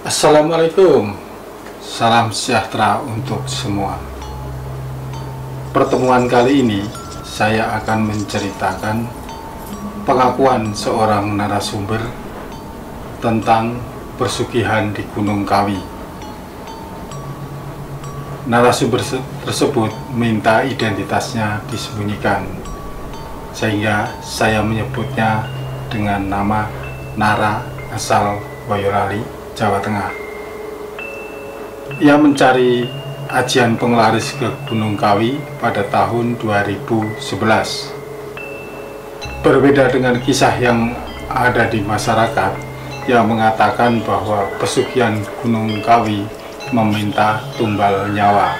Assalamualaikum, salam sejahtera untuk semua. Pertemuan kali ini saya akan menceritakan pengakuan seorang narasumber tentang pesugihan di Gunung Kawi. Narasumber tersebut minta identitasnya disembunyikan, sehingga saya menyebutnya dengan nama Nara asal Boyolali, Jawa Tengah. Ia mencari ajian penglaris ke Gunung Kawi pada tahun 2011. Berbeda dengan kisah yang ada di masyarakat yang mengatakan bahwa pesugihan Gunung Kawi meminta tumbal nyawa.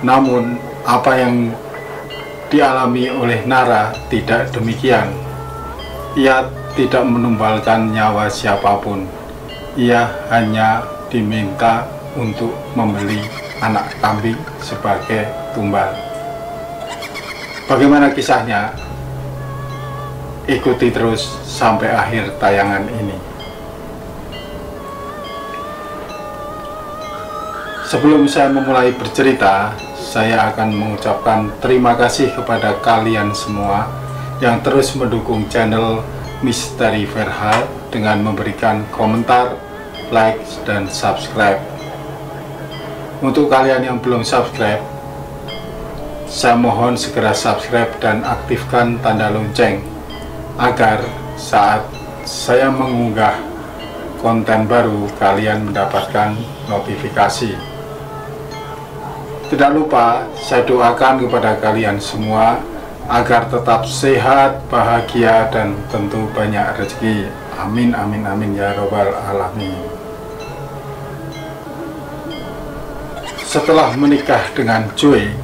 Namun apa yang dialami oleh Nara tidak demikian. Ia tidak menumbalkan nyawa siapapun. Ia hanya diminta untuk membeli anak kambing sebagai tumbal. Bagaimana kisahnya? Ikuti terus sampai akhir tayangan ini. Sebelum saya memulai bercerita, saya akan mengucapkan terima kasih kepada kalian semua yang terus mendukung channel Misteri Verhal dengan memberikan komentar, like, dan subscribe. Untuk kalian yang belum subscribe, saya mohon segera subscribe dan aktifkan tanda lonceng agar saat saya mengunggah konten baru kalian mendapatkan notifikasi. Tidak lupa saya doakan kepada kalian semua agar tetap sehat, bahagia, dan tentu banyak rezeki. Amin, amin, amin ya robbal alamin. Setelah menikah dengan Joy,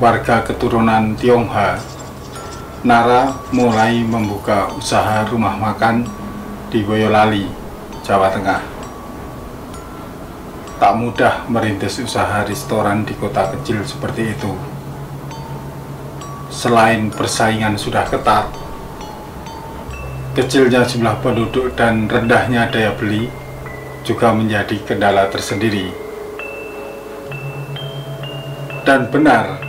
warga keturunan Tionghoa, Nara mulai membuka usaha rumah makan di Boyolali, Jawa Tengah. Tak mudah merintis usaha restoran di kota kecil seperti itu. Selain persaingan sudah ketat, kecilnya jumlah penduduk dan rendahnya daya beli juga menjadi kendala tersendiri. Dan benar,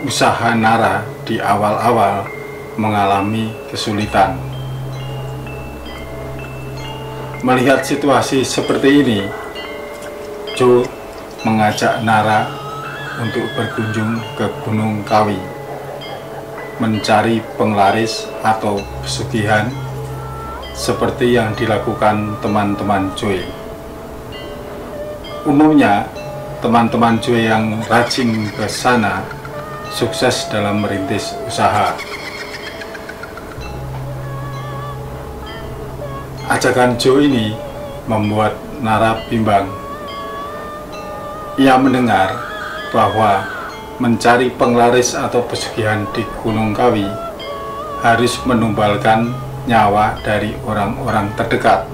usaha Nara di awal-awal mengalami kesulitan. Melihat situasi seperti ini, Jo mengajak Nara untuk berkunjung ke Gunung Kawi, mencari penglaris atau pesugihan seperti yang dilakukan teman-teman Joy. Umumnya, teman-teman Joy yang rajin ke sana sukses dalam merintis usaha. Ajakan Joy ini membuat Nara bimbang. Ia mendengar bahwa mencari penglaris atau pesugihan di Gunung Kawi harus menumbalkan nyawa dari orang-orang terdekat.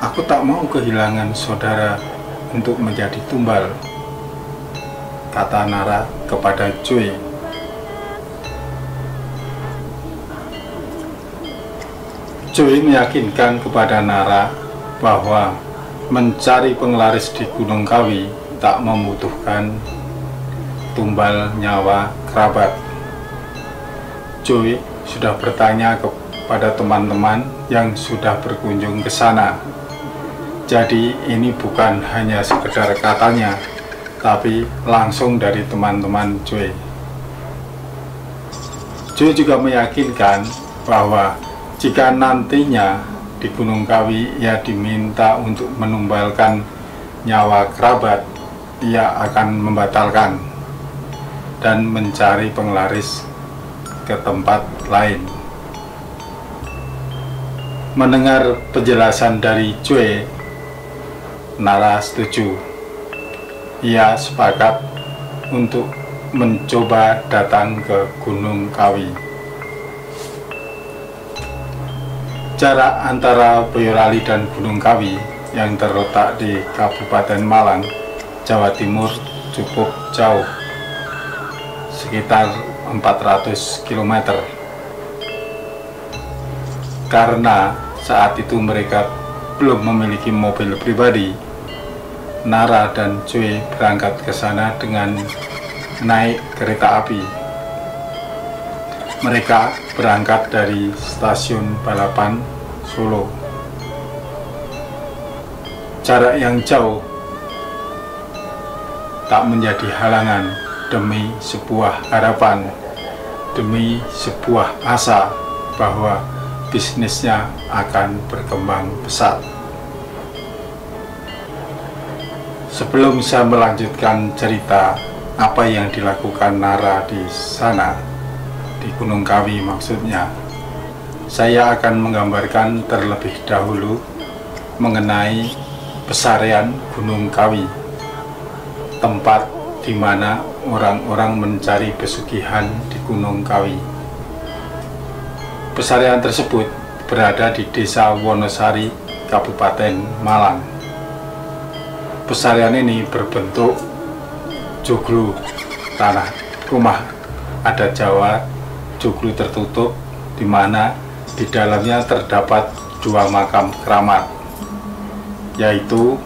Aku tak mau kehilangan saudara untuk menjadi tumbal, kata Nara kepada Joy. Joy meyakinkan kepada Nara bahwa mencari penglaris di Gunung Kawi tak membutuhkan tumbal nyawa kerabat. Joy sudah bertanya kepada teman-teman yang sudah berkunjung ke sana. Jadi ini bukan hanya sekedar katanya, tapi langsung dari teman-teman Joy. Joy juga meyakinkan bahwa jika nantinya di Gunung Kawi ia diminta untuk menumbalkan nyawa kerabat, ia akan membatalkan dan mencari penglaris ke tempat lain. Mendengar penjelasan dari Joy, Nara setuju. Ia sepakat untuk mencoba datang ke Gunung Kawi. Jarak antara Boyolali dan Gunung Kawi yang terletak di Kabupaten Malang, Jawa Timur cukup jauh, sekitar 400 km. Karena saat itu mereka belum memiliki mobil pribadi. Nara dan Cui berangkat ke sana dengan naik kereta api. Mereka berangkat dari stasiun balapan Solo. Jarak yang jauh tak menjadi halangan demi sebuah harapan, demi sebuah asa bahwa bisnisnya akan berkembang pesat. Sebelum saya melanjutkan cerita apa yang dilakukan Nara di sana, di Gunung Kawi maksudnya, saya akan menggambarkan terlebih dahulu mengenai pesarean Gunung Kawi, tempat di mana orang-orang mencari pesugihan di Gunung Kawi. Pesarean tersebut berada di Desa Wonosari, Kabupaten Malang. Pesarean ini berbentuk joglo tanah rumah adat Jawa, joglo tertutup, di mana di dalamnya terdapat dua makam keramat, yaitu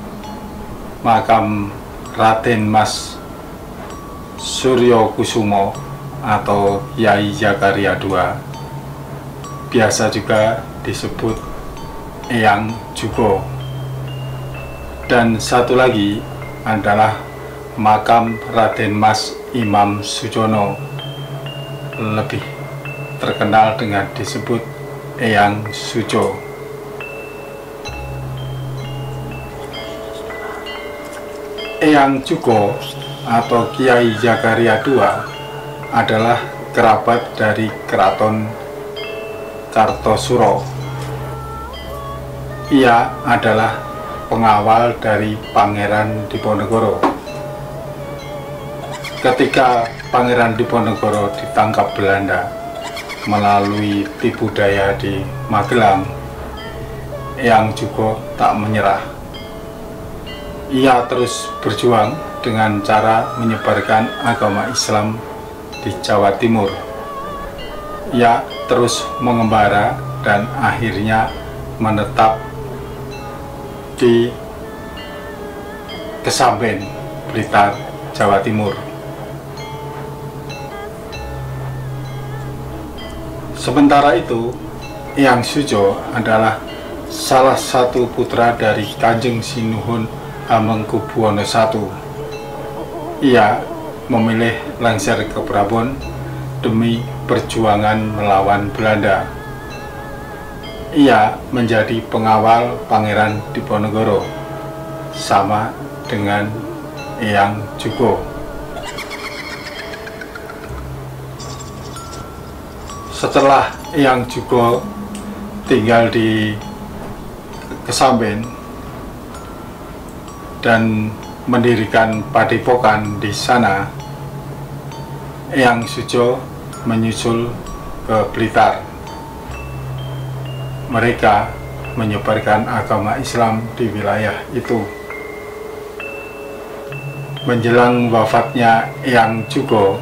makam Raden Mas Suryo Kusumo atau Yai Zakaria II, biasa juga disebut Eyang Jugo, dan satu lagi adalah makam Raden Mas Imam Sujono, lebih terkenal dengan disebut Eyang Sujo. Eyang Jugo atau Kiai Zakaria II adalah kerabat dari Keraton Kartosuro. Ia adalah pengawal dari Pangeran Diponegoro. Ketika Pangeran Diponegoro ditangkap Belanda melalui tipu daya di Magelang, Eyang Jugo tak menyerah. Ia terus berjuang dengan cara menyebarkan agama Islam di Jawa Timur. Ia terus mengembara dan akhirnya menetap di Kesamben, Blitar, Jawa Timur. Sementara itu, Eyang Sujo adalah salah satu putra dari Kanjeng Sinuhun Hamengkubuwono I. Ia memilih lengser ke Prabon demi perjuangan melawan Belanda. Ia menjadi pengawal Pangeran Diponegoro, sama dengan Eyang Jugo. Setelah Eyang Jugo tinggal di Kesamben dan mendirikan padepokan di sana, Eyang Sujo menyusul ke Blitar. Mereka menyebarkan agama Islam di wilayah itu. Menjelang wafatnya Eyang Jugo,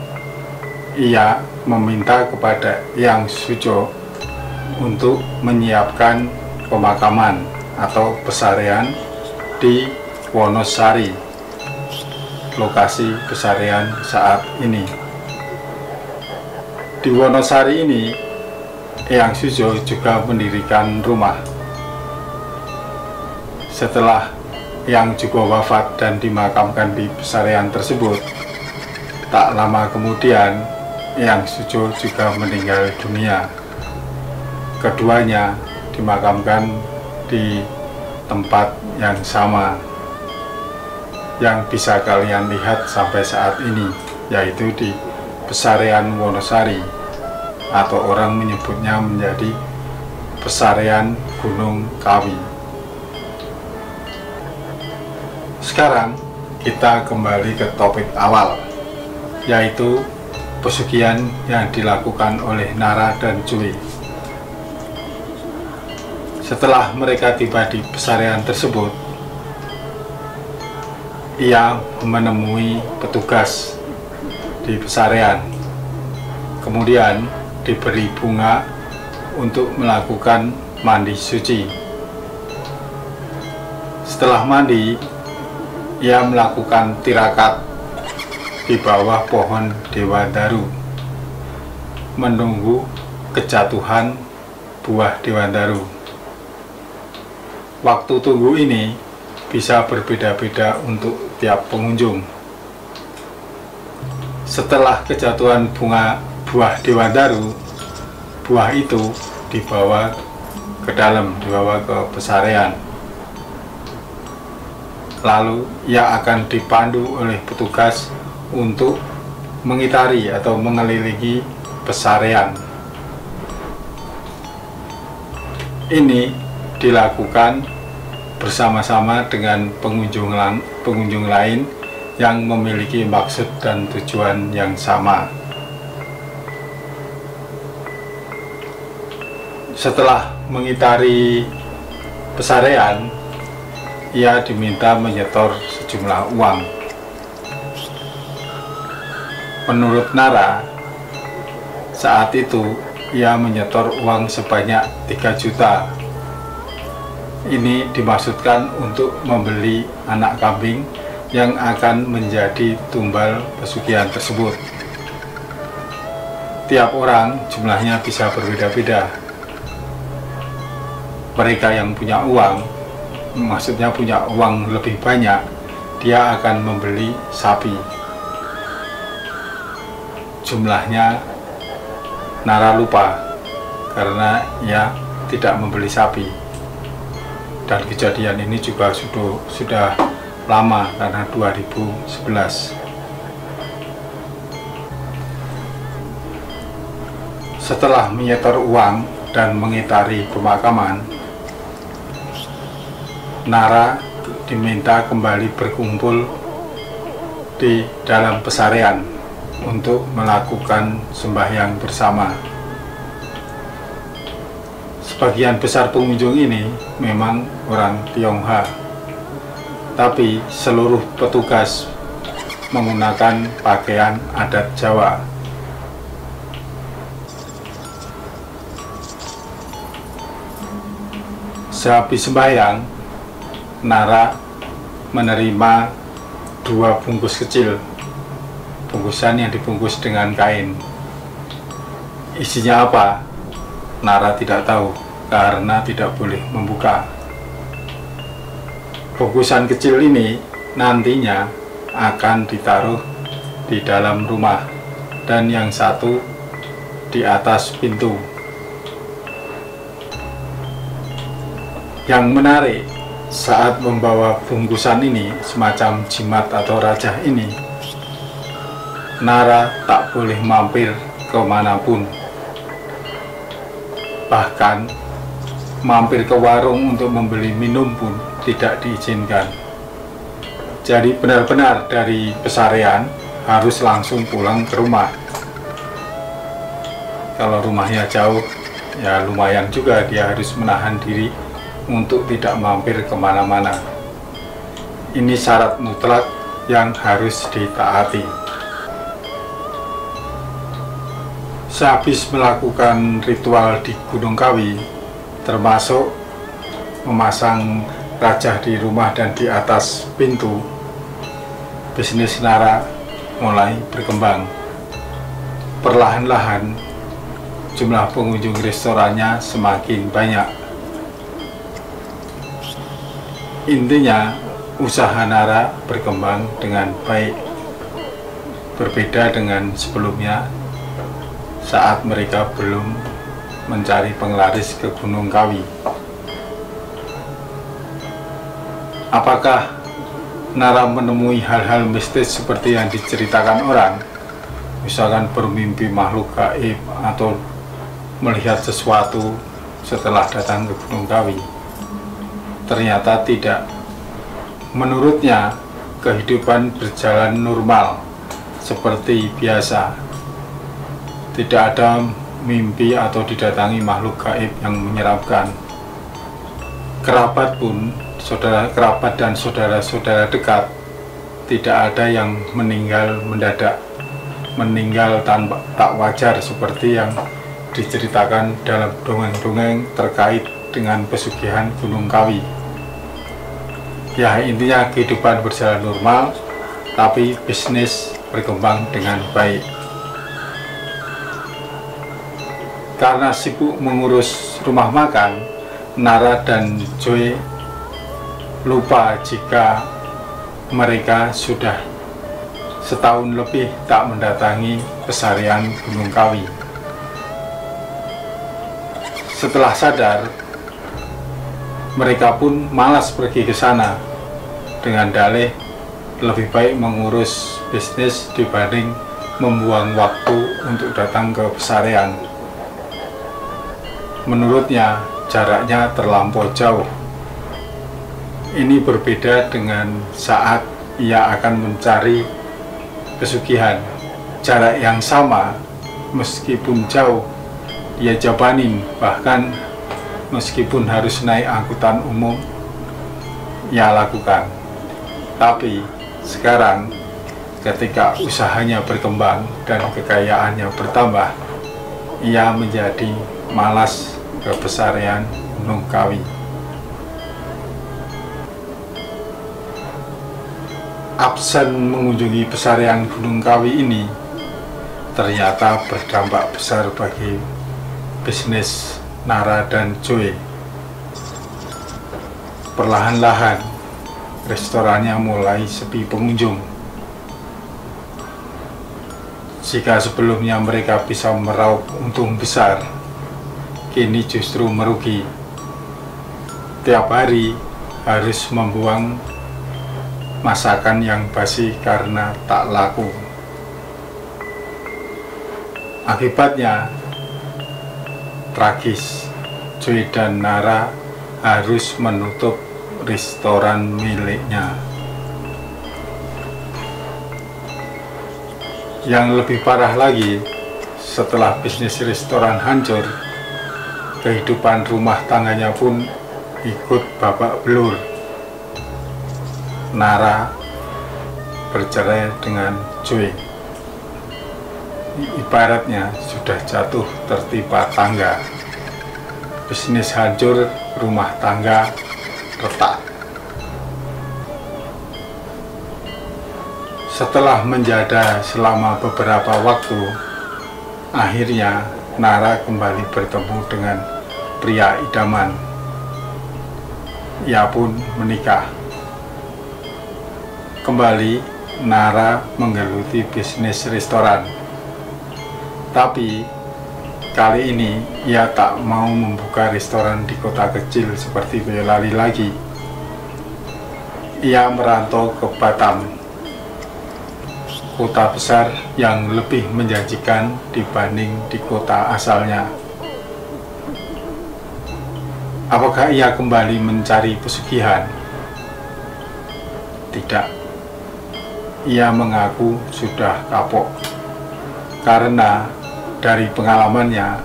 ia meminta kepada Eyang Sujo untuk menyiapkan pemakaman atau pesarean di Wonosari, lokasi pesarean saat ini. Di Wonosari ini, Eyang Sujo juga mendirikan rumah. Setelah Eyang Jugo wafat dan dimakamkan di pesarean tersebut, tak lama kemudian Eyang Sujo juga meninggal dunia. Keduanya dimakamkan di tempat yang sama yang bisa kalian lihat sampai saat ini, yaitu di Pesarean Wonosari, atau orang menyebutnya menjadi Pesarean Gunung Kawi. Sekarang kita kembali ke topik awal, yaitu pesugihan yang dilakukan oleh Nara dan Cui. Setelah mereka tiba di pesarean tersebut, ia menemui petugas di pesarean, kemudian diberi bunga untuk melakukan mandi suci. Setelah mandi, ia melakukan tirakat di bawah pohon Dewandaru, menunggu kejatuhan buah Dewandaru. Waktu tunggu ini bisa berbeda-beda untuk tiap pengunjung. Setelah kejatuhan buah Dewandaru, buah itu dibawa ke dalam, dibawa ke pesarean. Lalu ia akan dipandu oleh petugas untuk mengitari atau mengelilingi pesarean. Ini dilakukan bersama-sama dengan pengunjung lain yang memiliki maksud dan tujuan yang sama. Setelah mengitari pesarean, ia diminta menyetor sejumlah uang. Menurut Nara, saat itu ia menyetor uang sebanyak 3 juta. Ini dimaksudkan untuk membeli anak kambing yang akan menjadi tumbal pesugihan tersebut. Tiap orang jumlahnya bisa berbeda-beda. Mereka yang punya uang, maksudnya punya uang lebih banyak, dia akan membeli sapi. Jumlahnya Nara lupa karena ia tidak membeli sapi. Dan kejadian ini juga sudah lama, karena 2011. Setelah menyetor uang dan mengitari pemakaman, Nara diminta kembali berkumpul di dalam pesarean untuk melakukan sembahyang bersama. Sebagian besar pengunjung ini memang orang Tionghoa, tapi seluruh petugas menggunakan pakaian adat Jawa. Sehabis sembahyang, Nara menerima 2 bungkus kecil, bungkusan yang dibungkus dengan kain. Isinya apa? Nara tidak tahu karena tidak boleh membuka. Bungkusan kecil ini nantinya akan ditaruh di dalam rumah dan yang satu di atas pintu. Yang menarik, saat membawa bungkusan ini, semacam jimat atau rajah ini, Nara tak boleh mampir kemanapun. Bahkan mampir ke warung untuk membeli minum pun tidak diizinkan. Jadi benar-benar dari pesarean harus langsung pulang ke rumah. Kalau rumahnya jauh, ya lumayan juga dia harus menahan diri untuk tidak mampir kemana-mana. Ini syarat mutlak yang harus ditaati. Sehabis melakukan ritual di Gunung Kawi, termasuk memasang rajah di rumah dan di atas pintu, bisnis Nara mulai berkembang. Perlahan-lahan jumlah pengunjung restorannya semakin banyak. Intinya, usaha Nara berkembang dengan baik, berbeda dengan sebelumnya saat mereka belum mencari penglaris ke Gunung Kawi. Apakah Nara menemui hal-hal mistis seperti yang diceritakan orang, misalkan bermimpi makhluk gaib atau melihat sesuatu setelah datang ke Gunung Kawi? Ternyata tidak. Menurutnya, kehidupan berjalan normal seperti biasa. Tidak ada mimpi atau didatangi makhluk gaib yang menyeramkan. Kerabat pun, saudara kerabat dan saudara-saudara dekat, tidak ada yang meninggal mendadak, meninggal tanpa tak wajar seperti yang diceritakan dalam dongeng-dongeng terkait dengan pesugihan Gunung Kawi. Ya, intinya kehidupan berjalan normal, tapi bisnis berkembang dengan baik. Karena sibuk mengurus rumah makan, Nara dan Joy lupa jika mereka sudah setahun lebih tak mendatangi pesarian Gunung Kawi. Setelah sadar, mereka pun malas pergi ke sana dengan dalih lebih baik mengurus bisnis dibanding membuang waktu untuk datang ke pesarian. Menurutnya, jaraknya terlampau jauh. Ini berbeda dengan saat ia akan mencari pesugihan. Jarak yang sama, meskipun jauh, ia jabanin, bahkan meskipun harus naik angkutan umum, ia lakukan. Tapi sekarang, ketika usahanya berkembang dan kekayaannya bertambah, ia menjadi malas ke pesarian Gunung Kawi. Absen mengunjungi pesarian Gunung Kawi ini ternyata berdampak besar bagi bisnis Nara dan Joy. Perlahan-lahan restorannya mulai sepi pengunjung. Jika sebelumnya mereka bisa meraup untung besar, kini justru merugi. Tiap hari harus membuang masakan yang basi karena tak laku. Akibatnya tragis, Joy dan Nara harus menutup restoran miliknya. Yang lebih parah lagi, setelah bisnis restoran hancur, kehidupan rumah tangganya pun ikut babak belur. Nara bercerai dengan Joy. Ibaratnya sudah jatuh tertimpa tangga. Bisnis hancur, rumah tangga retak. Setelah menjada selama beberapa waktu, akhirnya Nara kembali bertemu dengan pria idaman. Ia pun menikah. Kembali, Nara menggeluti bisnis restoran. Tapi kali ini ia tak mau membuka restoran di kota kecil seperti Boyolali lagi. Ia merantau ke Batam, kota besar yang lebih menjanjikan dibanding di kota asalnya. Apakah ia kembali mencari pesugihan? Tidak. Ia mengaku sudah kapok karena dari pengalamannya,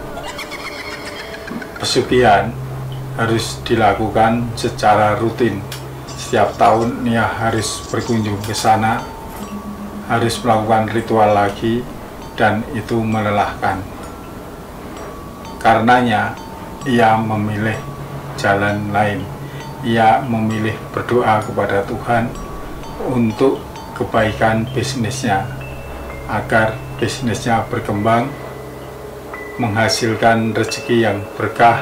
pesugihan harus dilakukan secara rutin. Setiap tahun ia harus berkunjung ke sana, harus melakukan ritual lagi, dan itu melelahkan. Karenanya, ia memilih jalan lain. Ia memilih berdoa kepada Tuhan untuk kebaikan bisnisnya, agar bisnisnya berkembang, menghasilkan rezeki yang berkah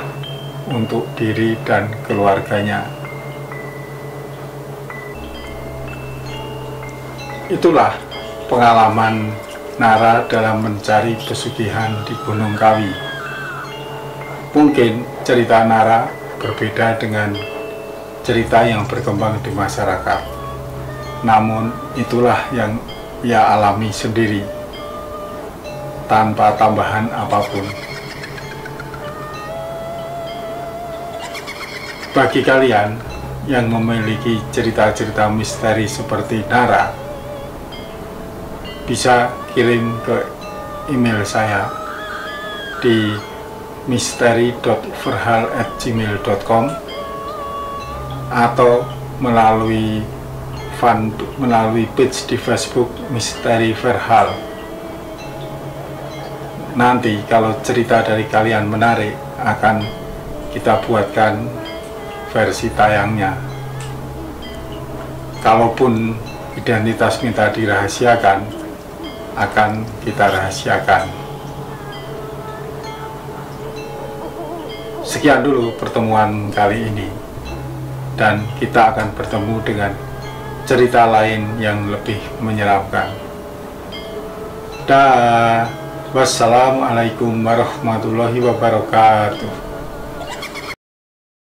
untuk diri dan keluarganya. Itulah pengalaman Nara dalam mencari pesugihan di Gunung Kawi. Mungkin cerita Nara berbeda dengan cerita yang berkembang di masyarakat. Namun itulah yang ia alami sendiri, tanpa tambahan apapun. Bagi kalian yang memiliki cerita-cerita misteri seperti Nara, bisa kirim ke email saya di misteri.verhal@gmail.com atau melalui page di Facebook Misteri Verhal. Nanti kalau cerita dari kalian menarik, akan kita buatkan versi tayangnya. Kalaupun identitas minta dirahasiakan, akan kita rahasiakan. Sekian dulu pertemuan kali ini, dan kita akan bertemu dengan cerita lain yang lebih menyeramkan. Dah, wassalamualaikum warahmatullahi wabarakatuh.